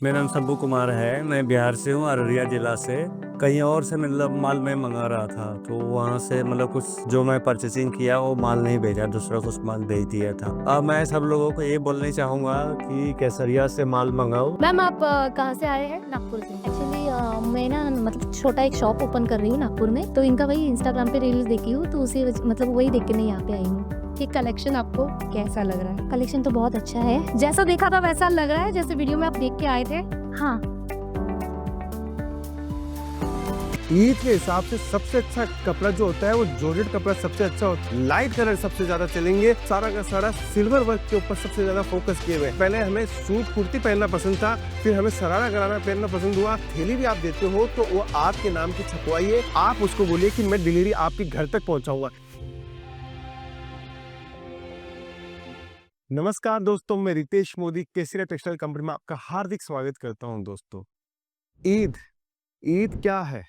मेरा नाम शंभू कुमार है। मैं बिहार से हूँ, अररिया जिला से। कहीं और से मतलब माल मैं मंगा रहा था, तो वहाँ से मतलब कुछ जो मैं परचेसिंग किया वो माल नहीं भेजा, दूसरा कुछ माल भेज दिया था। अब मैं सब लोगों को ये बोलना चाहूँगा कि केसरिया से माल मंगाओ। मैम आप कहाँ से आए हैं? नागपुर से। एक्चुअली मैं ना मतलब छोटा एक शॉप ओपन कर रही हूँ नागपुर में, तो इनका वही इंस्टाग्राम पे रील्स देखी हूँ, तो मतलब वही देख के मैं यहाँ पे आई हूँ। ये कलेक्शन आपको कैसा लग रहा है? कलेक्शन तो बहुत अच्छा है, जैसा देखा था वैसा लग रहा है, जैसे वीडियो में आप देख के आए थे। हाँ। ईद के हिसाब से सबसे अच्छा कपड़ा जो होता है वो जॉर्जेट कपड़ा सबसे अच्छा होता है। लाइट कलर सबसे ज्यादा चलेंगे, सारा का सारा सिल्वर वर्क के ऊपर सबसे ज्यादा फोकस किए हुए। पहले हमें सूट कुर्ती पहनना पसंद था, फिर हमें सरारा गरारा पहनना पसंद हुआ। थैली भी आप देते हो तो वो आपके नाम की छपवाइए, आप उसको बोलिए कि मैं डिलीवरी आपके घर तक पहुंचाऊंगा। नमस्कार दोस्तों, मैं रितेश मोदी केसरिया टेक्सटाइल कंपनी में आपका हार्दिक स्वागत करता हूं। दोस्तों, ईद ईद क्या है?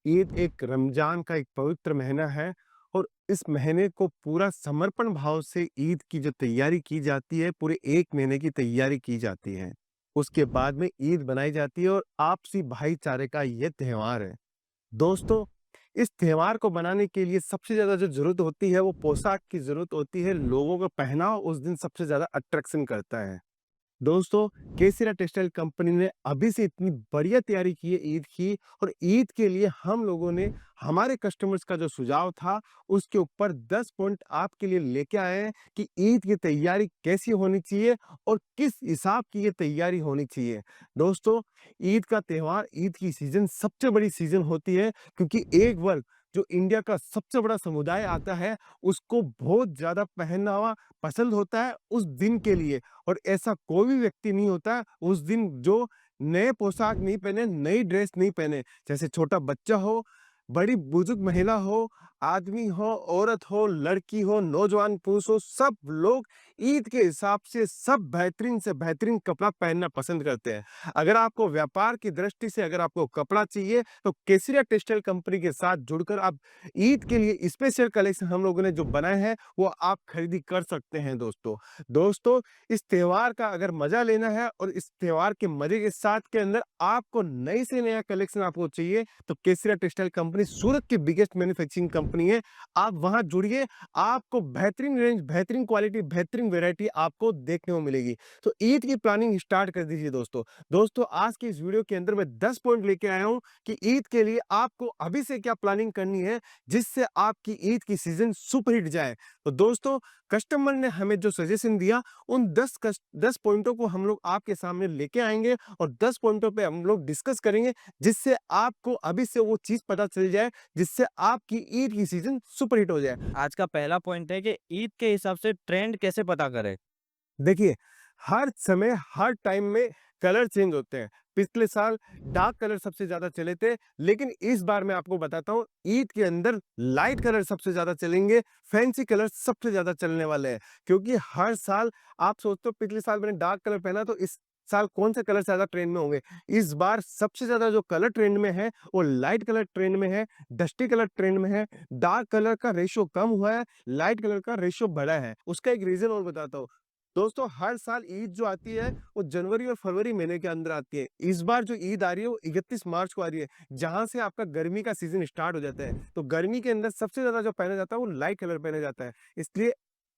ईद एक रमजान का एक पवित्र महीना है और इस महीने को पूरा समर्पण भाव से ईद की जो तैयारी की जाती है, पूरे एक महीने की तैयारी की जाती है। उसके बाद में ईद बनाई जाती है और आपसी भाईचारे का ये त्योहार है। दोस्तों, इस त्योहार को बनाने के लिए सबसे ज्यादा जो जरूरत होती है वो पोशाक की जरूरत होती है। लोगों का पहनावा उस दिन सबसे ज्यादा अट्रैक्शन करता है। दोस्तों, केसरिया टेक्सटाइल कंपनी ने अभी से इतनी बढ़िया तैयारी की है ईद की, और ईद के लिए हम लोगों ने हमारे कस्टमर्स का जो सुझाव था उसके ऊपर 10 पॉइंट आपके लिए लेके आए हैं कि ईद की तैयारी कैसी होनी चाहिए और किस हिसाब की ये तैयारी होनी चाहिए। दोस्तों, ईद का त्योहार, ईद की सीजन सबसे बड़ी सीजन होती है, क्योंकि एक वर्ग जो इंडिया का सबसे बड़ा समुदाय आता है उसको बहुत ज्यादा पहनावा पसंद होता है उस दिन के लिए। और ऐसा कोई भी व्यक्ति नहीं होता उस दिन जो नए पोशाक नहीं पहने, नई ड्रेस नहीं पहने। जैसे छोटा बच्चा हो, बड़ी बुजुर्ग महिला हो, आदमी हो, औरत हो, लड़की हो, नौजवान पुरुष हो, सब लोग ईद के हिसाब से सब बेहतरीन से बेहतरीन कपड़ा पहनना पसंद करते हैं। अगर आपको व्यापार की दृष्टि से अगर आपको कपड़ा चाहिए तो केसरिया टेक्सटाइल कंपनी के साथ जुड़कर आप ईद के लिए स्पेशल कलेक्शन हम लोगों ने जो बनाए हैं वो आप खरीदी कर सकते हैं। दोस्तों, इस त्योहार का अगर मजा लेना है और इस त्योहार के मजे के साथ के अंदर आपको नई से नया कलेक्शन आपको चाहिए तो केसरिया टेक्सटाइल कंपनी सूरत की बिगेस्ट मैन्युफैक्चरिंग कंपनी है। आप वहां जुड़िए, आपको बेहतरीन रेंज, बेहतरीन क्वालिटी, बेहतरीन वेरायटी आपको देखने को मिलेगी। तो ईद की प्लानिंग स्टार्ट कर दीजिए। दोस्तों, आज की इस वीडियो के अंदर मैं 10 पॉइंट लेके आया हूं कि ईद के लिए आपको अभी से क्या प्लानिंग करनी है जिससे आपकी ईद की सीजन सुपरहिट जाए। तो दोस्तों, कस्टमर ने हमें जो सजेशन दिया उन 10 पॉइंटों को हम लोग आपके सामने लेके आएंगे और 10 पॉइंटों पे हम लोग डिस्कस करेंगे जिससे आपको अभी से वो चीज पता चल जाए जिससे आपकी ईद की सीजन सुपरहिट हो जाए। आज का पहला पॉइंट है कि ईद के हिसाब से ट्रेंड कैसे पता करें? देखिए, हर समय हर टाइम में कलर चेंज होते हैं। पिछले साल डार्क कलर सबसे ज्यादा चले थे, लेकिन इस बार मैं आपको बताता हूँ ईद के अंदर लाइट कलर सबसे ज्यादा चलेंगे, फैंसी कलर सबसे ज्यादा चलने वाले हैं। क्योंकि हर साल आप सोचते हो पिछले साल मैंने डार्क कलर पहना तो इस साल कौन से कलर ज्यादा ट्रेंड में होंगे। इस बार सबसे ज्यादा जो कलर ट्रेंड में है वो लाइट कलर ट्रेंड में है, डस्टी कलर ट्रेंड में है। डार्क कलर का रेशियो कम हुआ है, लाइट कलर का रेशियो बढ़ा है। उसका एक रीजन और बताता हूँ। दोस्तों, हर साल ईद जो आती है वो जनवरी और फरवरी महीने के अंदर आती है। इस बार जो ईद आ रही है वो 31 मार्च को आ रही है, जहां से आपका गर्मी का सीजन स्टार्ट हो जाता है। तो गर्मी के अंदर सबसे ज्यादा जो पहना जाता है वो लाइट कलर पहना जाता है। इसलिए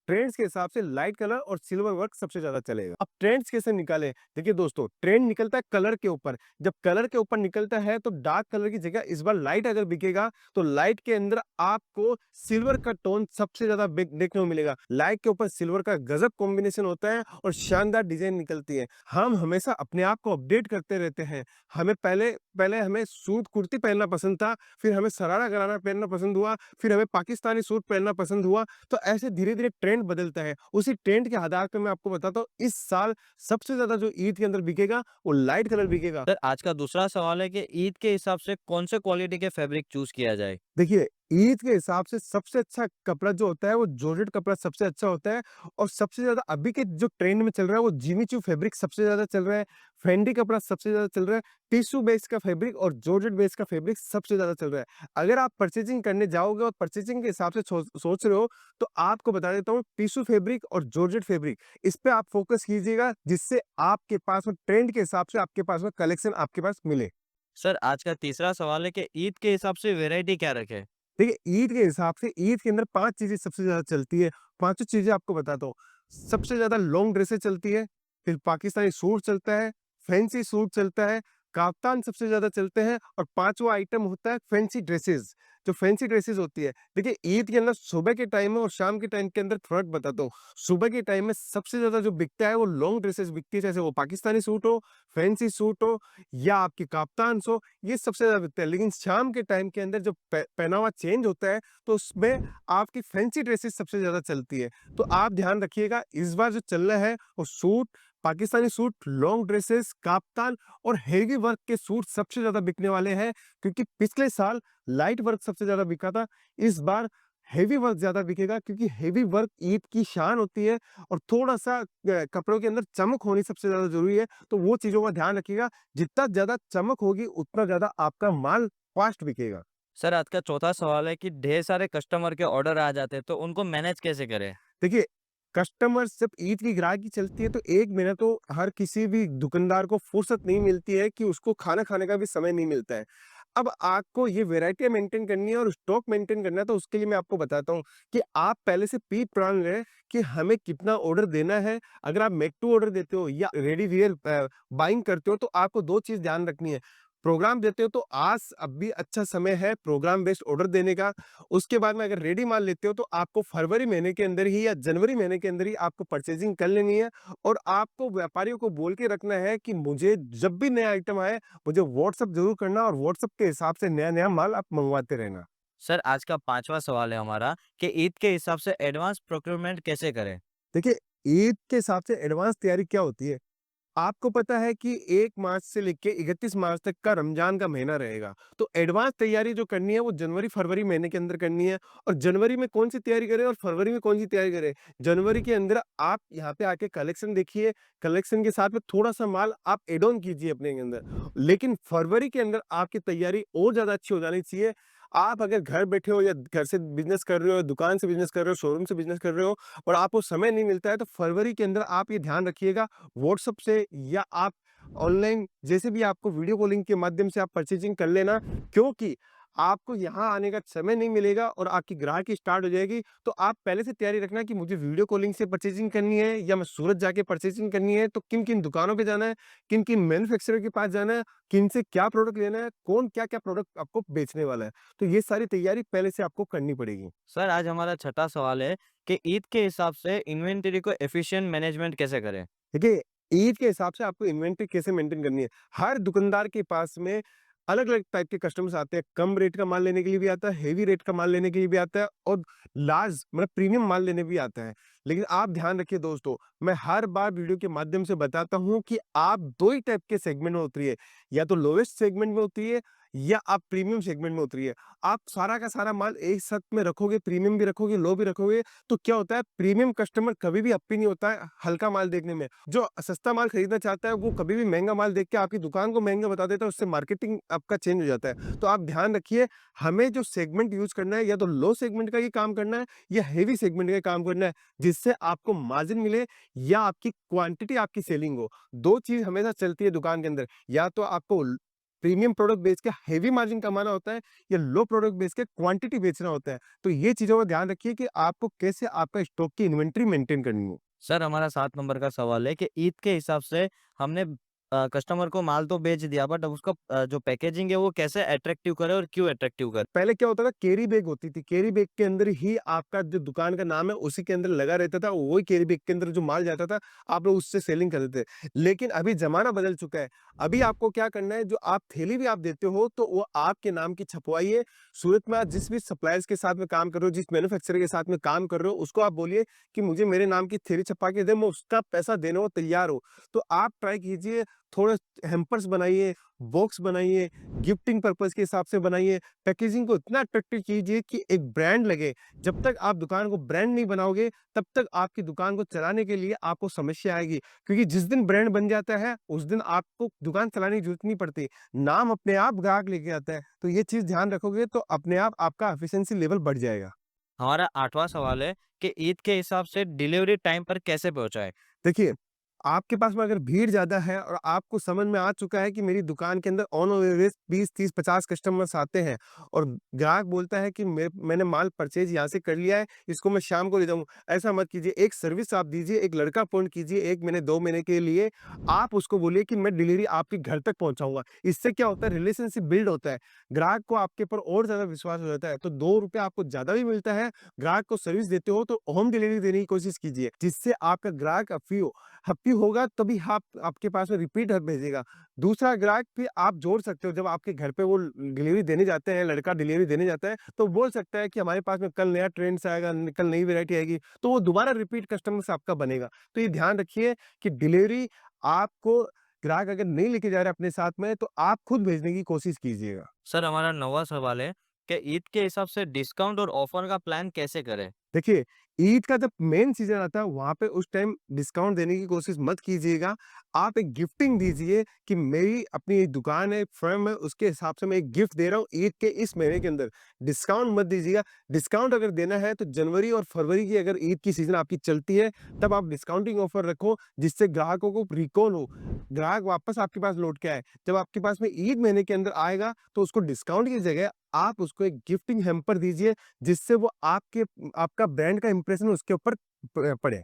ट्रेंड्स के हिसाब से लाइट कलर और सिल्वर वर्क सबसे ज्यादा चलेगा। अब ट्रेंड्स कैसे निकाले? देखिए दोस्तों, ट्रेंड निकलता है कलर के ऊपर। जब कलर के ऊपर निकलता है तो डार्क कलर की जगह इस बार लाइट अगर बिकेगा तो लाइट के अंदर आपको सिल्वर का टोन सबसे ज्यादा देखने को मिलेगा। लाइट के ऊपर सिल्वर का गजब कॉम्बिनेशन होता है और शानदार डिजाइन निकलती है। हम हमेशा अपने आप को अपडेट करते रहते हैं। हमें पहले पहले हमें सूट कुर्ती पहनना पसंद था, फिर हमें सरारा गरारा पहनना पसंद हुआ, फिर हमें पाकिस्तानी सूट पहनना पसंद हुआ। तो ऐसे धीरे धीरे ट्रेंड बदलता है। उसी ट्रेंड के आधार पे मैं आपको बताता हूँ इस साल सबसे ज्यादा जो ईद के अंदर बिकेगा वो लाइट कलर बिकेगा। सर, आज का दूसरा सवाल है कि ईद के हिसाब से कौन से क्वालिटी के फैब्रिक चूज किया जाए? देखिए, ईद के हिसाब से सबसे अच्छा कपड़ा जो होता है वो जॉर्जेट कपड़ा सबसे अच्छा होता है और सबसे ज़्यादा अभी के जो ट्रेंड में चल रहा है वो जिमी चू फैब्रिक सबसे ज़्यादा चल रहा है, फेंडी कपड़ा सबसे ज़्यादा चल रहा है, टिश्यू बेस का फैब्रिक और जॉर्जेट बेस का फैब्रिक सबसे ज़्यादा चल रहा है। अगर आप परचेजिंग करने जाओगे और परचेजिंग के हिसाब से सोच रहे हो तो आपको बता देता हूँ टिश्यू फैब्रिक और जॉर्जेट फैब्रिक इस पे आप फोकस कीजिएगा जिससे आपके पास में ट्रेंड के हिसाब से आपके पास में कलेक्शन आपके पास मिले। सर आज का तीसरा सवाल है कि ईद के हिसाब से वैरायटी क्या रखें? देखिए, ईद के हिसाब से ईद के अंदर 5 चीज़ें सबसे ज़्यादा चलती है, पाँचों चीज़ें आपको बताता हूँ। सबसे ज़्यादा लॉन्ग ड्रेसेस चलती है, फिर पाकिस्तानी सूट चलता है, फैंसी सूट चलता है, काफ्तान सबसे ज़्यादा चलते हैं और 5वां आइटम होता है फैंसी ड्रेसेस, जो फैंसी ड्रेसेस होती है। देखिए, ईद के अंदर सुबह के टाइम में और शाम के टाइम के अंदर फ़र्क बताता हूँ। सुबह के टाइम में सबसे ज़्यादा जो बिकता है वो लॉन्ग ड्रेसेस बिकती है, जैसे वो पाकिस्तानी सूट हो, फैंसी सूट हो या आपकी काफ्तान्स हो, ये सबसे ज़्यादा बिकता है। लेकिन शाम के टाइम के अंदर जब पहनावा चेंज होता है, तो उसमें आपकी फैंसी ड्रेसेस सबसे ज़्यादा चलती है। तो आप ध्यान रखिएगा, इस बार जो चल रहा है वो suit, Pakistani suit, long dresses, kaftan और हेवी वर्क के सूट सबसे ज़्यादा बिकने वाले हैं क्योंकि पिछले साल लाइट वर्क सबसे ज़्यादा बिका था। इस बार हेवी वर्क ज़्यादा बिकेगा क्योंकि हेवी वर्क ईद की शान होती है और थोड़ा-सा कपड़ों के अंदर चमक होनी सबसे ज़्यादा ज़रूरी है, तो वो चीज़ों का ध्यान रखिएगा। जितना ज़्यादा चमक होगी, उतना ज़्यादा आपका माल फास्ट बिकेगा। सर आज का चौथा सवाल है कि ढेर सारे कस्टमर के ऑर्डर आ जाते हैं तो उनको मैनेज कैसे करें? देखिए, कस्टमर जब ईद की ग्राहकी चलती है तो 1 महीना तो हर किसी भी दुकानदार को फुर्सत नहीं मिलती है कि उसको खाना खाने का भी समय नहीं मिलता है। अब आपको ये वैरायटी मेंटेन करनी है और स्टॉक मेंटेन करना है तो उसके लिए मैं आपको बताता हूँ कि आप पहले से प्री-प्लान लें कि हमें कितना ऑर्डर देना है। अगर आप मेक टू ऑर्डर देते हो या रेडी वियर बाइंग करते हो तो आपको 2 चीज़ ध्यान रखनी है। प्रोग्राम देते हो तो आज अब भी अच्छा समय है प्रोग्राम बेस्ड ऑर्डर देने का। उसके बाद में अगर रेडी माल लेते हो तो आपको फरवरी महीने के अंदर ही या जनवरी महीने के अंदर ही आपको परचेजिंग कर लेनी है और आपको व्यापारियों को बोल के रखना है कि मुझे जब भी नया आइटम आए मुझे व्हाट्सएप जरूर करना और व्हाट्सएप के हिसाब से नया-नया माल आप मंगवाते रहना। सर आज का पांचवा सवाल है हमारा कि ईद के हिसाब से एडवांस प्रोक्योरमेंट कैसे करें? देखिए, ईद के हिसाब से एडवांस तैयारी क्या होती है? आपको पता है कि 1 मार्च से लेके 31 मार्च तक का रमज़ान का महीना रहेगा। तो एडवांस तैयारी जो करनी है वो जनवरी-फरवरी महीने के अंदर करनी है और जनवरी में कौन-सी तैयारी करें और फरवरी में कौन-सी तैयारी करें। जनवरी के अंदर आप यहाँ पे आके कलेक्शन देखिए, कलेक्शन के साथ में थोड़ा-सा माल आप ऐड ऑन कीजिए अपने के अंदर। लेकिन फरवरी के अंदर आपकी तैयारी और ज़्यादा अच्छी हो जानी चाहिए। आप अगर घर बैठे हो या घर से बिज़नेस कर रहे हो, दुकान से बिज़नेस कर रहे हो, शोरूम से बिज़नेस कर रहे हो और आपको समय नहीं मिलता है तो फरवरी के अंदर आप ये ध्यान रखिएगा व्हाट्सएप से या आप ऑनलाइन जैसे भी आपको वीडियो कॉलिंग के माध्यम से आप परचेजिंग कर लेना क्योंकि आपको यहाँ आने का समय नहीं मिलेगा और आपकी ग्राहकी स्टार्ट हो जाएगी तो आप पहले से तैयारी रखना कि मुझे वीडियो कॉलिंग से परचेजिंग करनी है या मैं सूरत जाके परचेजिंग करनी है तो किन किन दुकानों पे जाना है, किन किन मैन्युफैक्चरर के पास जाना है, किन से क्या प्रोडक्ट लेना है, कौन क्या क्या प्रोडक्ट आपको बेचने वाला है। तो ये सारी तैयारी पहले से आपको करनी पड़ेगी। सर आज हमारा छठा सवाल है कि ईद के हिसाब से इन्वेंटरी को एफिशिएंट मैनेजमेंट कैसे करें? देखिए, ईद के हिसाब से आपको इन्वेंटरी कैसे मेंटेन करनी है। हर दुकानदार के पास में अलग-अलग टाइप के कस्टमर्स आते हैं। कम रेट का माल लेने के लिए भी आता है, हेवी रेट का माल लेने के लिए भी आता है और लार्ज मतलब प्रीमियम माल लेने भी आता है। लेकिन आप ध्यान रखिए दोस्तों, मैं हर बार वीडियो के माध्यम से बताता हूँ कि आप 2 ही टाइप के सेगमेंट में उतरिए, या तो लोवेस्ट सेगमेंट में उतरिए या आप प्रीमियम सेगमेंट में उतरिए। आप सारा का सारा माल एक साथ में रखोगे, प्रीमियम भी रखोगे, लो भी रखोगे, तो क्या होता है प्रीमियम कस्टमर कभी भी हैप्पी नहीं होता है हल्का माल देखने में। जो सस्ता माल खरीदना चाहता है वो कभी भी महँगा माल देख के आपकी दुकान को महँगा बता देता है, उससे मार्केटिंग आपका चेंज हो जाता है। तो आप ध्यान रखिए, हमें जो सेगमेंट यूज़ करना है या तो लो सेगमेंट का ही काम करना है या हेवी सेगमेंट का काम करना है, जिससे आपको मार्जिन मिले या आपकी क्वांटिटी आपकी सेलिंग हो। 2 चीज़ हमेशा चलती है दुकान के अंदर, या तो आपको प्रीमियम प्रोडक्ट बेच के हेवी मार्जिन कमाना होता है या लो प्रोडक्ट बेच के क्वांटिटी बेचना होता है। तो ये चीज़ों का ध्यान रखिए कि आपको कैसे आपका स्टॉक की इन्वेंटरी मेंटेन करनी है। सर हमारा 7 नंबर का सवाल है कि ईद के हिसाब से हमने कस्टमर को माल तो बेच दिया बट अब उसका जो पैकेजिंग है वो कैसे अट्रैक्टिव करें और क्यों अट्रैक्टिव करें? पहले क्या होता था, कैरी बैग होती थी, कैरी बैग के अंदर ही आपका जो दुकान का नाम है उसी के अंदर लगा रहता था, वही कैरी बैग के अंदर जो माल जाता था आप लोग उससे सेलिंग करते थे। लेकिन अभी जमाना बदल चुका है, अभी आपको क्या करना है, जो आप थैली भी आप देते हो तो वो आपके नाम की छपवाइए। सूरत में आप जिस भी सप्लायर्स के साथ में काम कर रहे हो, जिस मैन्युफैक्चरर के साथ में काम कर रहे हो, उसको आप बोलिए कि मुझे मेरे नाम की थैली छपा के दे, मैं उसका पैसा देने को तैयार हूँ। तो आप ट्राई कीजिए थोड़ा हैम्पर्स बनाइए, बॉक्स बनाइए, गिफ्टिंग पर्पस के हिसाब से बनाइए, पैकेजिंग को इतना अट्रैक्टिव कीजिए कि एक ब्रांड लगे। जब तक आप दुकान को ब्रांड नहीं बनाओगे, तब तक आपकी दुकान को चलाने के लिए आपको समस्या आएगी, क्योंकि जिस दिन ब्रांड बन जाता है, उस दिन आपको दुकान चलाने की जरूरत नहीं पड़ती। नाम अपने आप ग्राहक लेके आता है। तो ये चीज़ ध्यान रखोगे तो अपने आप आपका एफिशिएंसी लेवल बढ़ जाएगा। हमारा 8वां सवाल है कि ईद के हिसाब से डिलीवरी टाइम पर कैसे पहुँचाएँ? देखिए, आपके पास में अगर भीड़ ज़्यादा है और आपको समझ में आ चुका है कि मेरी दुकान के अंदर ऑन एवरेज 20, 30, 50 कस्टमर्स आते हैं और ग्राहक बोलता है कि मैंने माल परचेज़ यहाँ से कर लिया है, इसको मैं शाम को ले जाऊँ। ऐसा मत कीजिए, एक सर्विस आप दीजिए, एक लड़का अपॉइंट कीजिए 1 महीने, 2 महीने के लिए। आप उसको बोलिए कि मैं डिलीवरी आपके घर तक पहुँचाऊँगा। इससे क्या होता है, रिलेशनशिप बिल्ड होता है। ग्राहक को आपके ऊपर और ज़्यादा विश्वास हो जाता है। तो ₹2 आपको ज़्यादा भी मिलता है, ग्राहक को सर्विस देते हो तो होम डिलीवरी देने की कोशिश कीजिए, जिससे आपका ग्राहक हैप्पी होगा, तभी आप आपके पास में रिपीट भेजेगा। दूसरा ग्राहक भी आप जोड़ सकते हो, जब आपके घर पे वो डिलीवरी देने जाते हैं, लड़का डिलीवरी देने जाता है, तो बोल सकता है कि हमारे पास में कल नया ट्रेंड्स आएगा, कल नई वैरायटी आएगी, तो वो दोबारा रिपीट कस्टमर्स आपका बनेगा। तो ये ध्यान रखिए कि डिलीवरी आपको ग्राहक अगर नहीं लेके जा रहा है अपने साथ में, तो आप खुद भेजने की कोशिश कीजिएगा। सर, हमारा 9वां सवाल है कि ईद के हिसाब से डिस्काउंट और ऑफर का प्लान कैसे करें? देखिए, ईद का जब मेन सीज़न आता है, वहाँ पे उस टाइम डिस्काउंट देने की कोशिश मत कीजिएगा। आप एक गिफ्टिंग दीजिए कि मेरी अपनी एक दुकान है, फर्म है, उसके हिसाब से मैं एक गिफ्ट दे रहा हूँ ईद के इस महीने के अंदर। डिस्काउंट मत दीजिएगा। डिस्काउंट अगर देना है तो जनवरी और फरवरी की अगर ईद की सीज़न आपकी चलती है, तब आप डिस्काउंटिंग ऑफर रखो, जिससे ग्राहकों को रिकॉल हो। ग्राहक वापस आपके पास लौट के आए। जब आपके पास में ईद महीने के अंदर आएगा, तो उसको डिस्काउंट की जगह आप उसको एक गिफ्टिंग हैम्पर दीजिए, जिससे वो आपका ब्रांड का इंप्रेशन उसके ऊपर पड़े।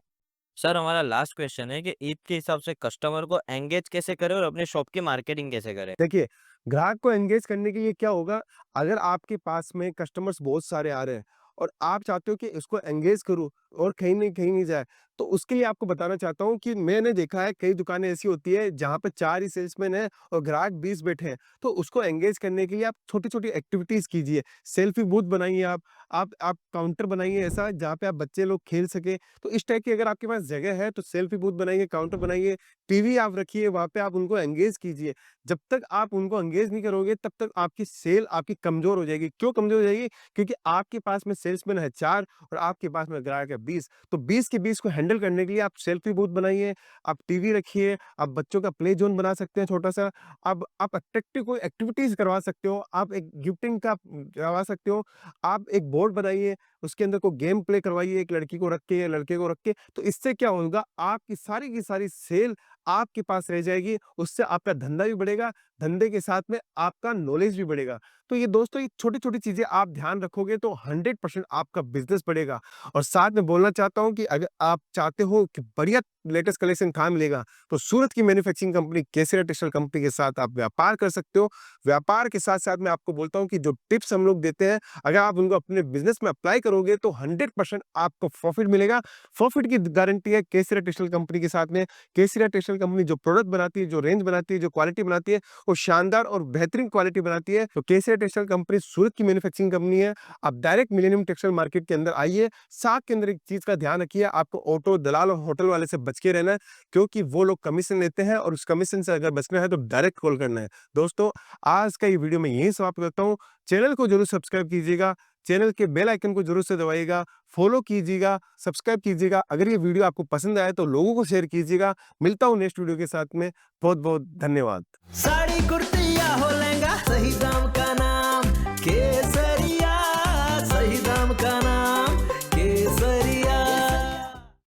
सर, हमारा लास्ट क्वेश्चन है कि ईद के हिसाब से कस्टमर को एंगेज कैसे करें और अपने शॉप की मार्केटिंग कैसे करें? देखिए, ग्राहक को एंगेज करने के लिए क्या होगा, अगर आपके पास में कस्टमर्स बहुत सारे आ रहे हैं और आप चाहते हो कि इसको एंगेज करूँ और कहीं नहीं जाए, तो उसके लिए आपको बताना चाहता हूँ कि मैंने देखा है कई दुकानें ऐसी होती है जहाँ पे 4 ही सेल्समैन हैं और ग्राहक 20 बैठे हैं। तो उसको एंगेज करने के लिए आप छोटी-छोटी एक्टिविटीज़ कीजिए। सेल्फी बूथ बनाइए आप काउंटर बनाइए ऐसा जहाँ पे आप बच्चे लोग खेल सकें। तो इस टाइप की अगर आपके पास जगह है तो सेल्फी बूथ बनाइए, काउंटर बनाइए, टीवी आप रखिए, वहाँ पे आप उनको एंगेज कीजिए। जब तक आप उनको एंगेज नहीं करोगे, तब तक आपकी सेल आपकी कमज़ोर हो जाएगी। क्यों कमज़ोर हो जाएगी? क्योंकि आपके पास में सेल्समैन है 4 और आपके पास में ग्राहक है 20। तो 20 के 20 को हैंडल करने के लिए आप सेल्फी बूथ बनाइए, आप टीवी रखिए, आप बच्चों का प्ले ज़ोन बना सकते हैं छोटा-सा। अब आप अट्रैक्टिव कोई एक्टिविटीज़ करवा सकते हो, आप एक गिफ्टिंग का करवा सकते हो। आप एक बोर्ड बनाइए, उसके अंदर कोई गेम प्ले करवाइए, एक लड़की को रख के या लड़के को रख के। तो इससे क्या होगा, आपकी सारी की सारी सेल आपके पास रह जाएगी, उससे आपका धंधा भी बढ़ेगा, धंधे के साथ में आपका नॉलेज भी बढ़ेगा। तो ये दोस्तों, ये छोटी-छोटी चीज़ें आप ध्यान रखोगे तो 100% आपका बिज़नेस बढ़ेगा। और साथ में बोलना चाहता हूँ कि अगर आप चाहते हो कि बढ़िया लेटेस्ट कलेक्शन कहाँ मिलेगा, तो सूरत की मैन्युफैक्चरिंग कंपनी केसरिया टेक्सटाइल कंपनी के साथ आप व्यापार कर सकते हो। व्यापार के साथ-साथ मैं आपको बोलता हूँ कि जो टिप्स हम लोग देते हैं, अगर आप उनको अपने बिज़नेस में अप्लाई करोगे तो 100% आपको प्रॉफिट मिलेगा। प्रॉफिट की गारंटी है केसरिया टेक्सटाइल कंपनी के साथ में। केसरिया टेक्सटाइल कंपनी जो प्रोडक्ट बनाती है, जो रेंज बनाती है, जो क्वालिटी बनाती है, वो शानदार और बेहतरीन क्वालिटी बनाती है। तो केसरिया टेक्सटाइल कंपनी सूरत की मैन्युफैक्चरिंग कंपनी है। आप डायरेक्ट मिलेनियम टेक्सटाइल मार्केट के अंदर आइए। साथ के अंदर एक चीज़ का ध्यान रखिए, आपको ऑटो दलाल और होटल वाले से बच के रहना है, क्योंकि वो लोग कमीशन लेते हैं और उस कमीशन से अगर बचना है तो डायरेक्ट कॉल करना है। दोस्तों, आज का ये वीडियो मैं यहीं समाप्त करता हूँ। चैनल को ज़रूर सब्सक्राइब कीजिएगा, चैनल के बेल आइकन को ज़रूर से दबाइएगा, फॉलो कीजिएगा, सब्सक्राइब कीजिएगा। अगर ये वीडियो आपको पसंद आए तो लोगों को शेयर कीजिएगा। मिलता हूँ नेक्स्ट वीडियो के साथ में। बहुत-बहुत धन्यवाद। साड़ी कुर्ती या हो लहंगा, सही दाम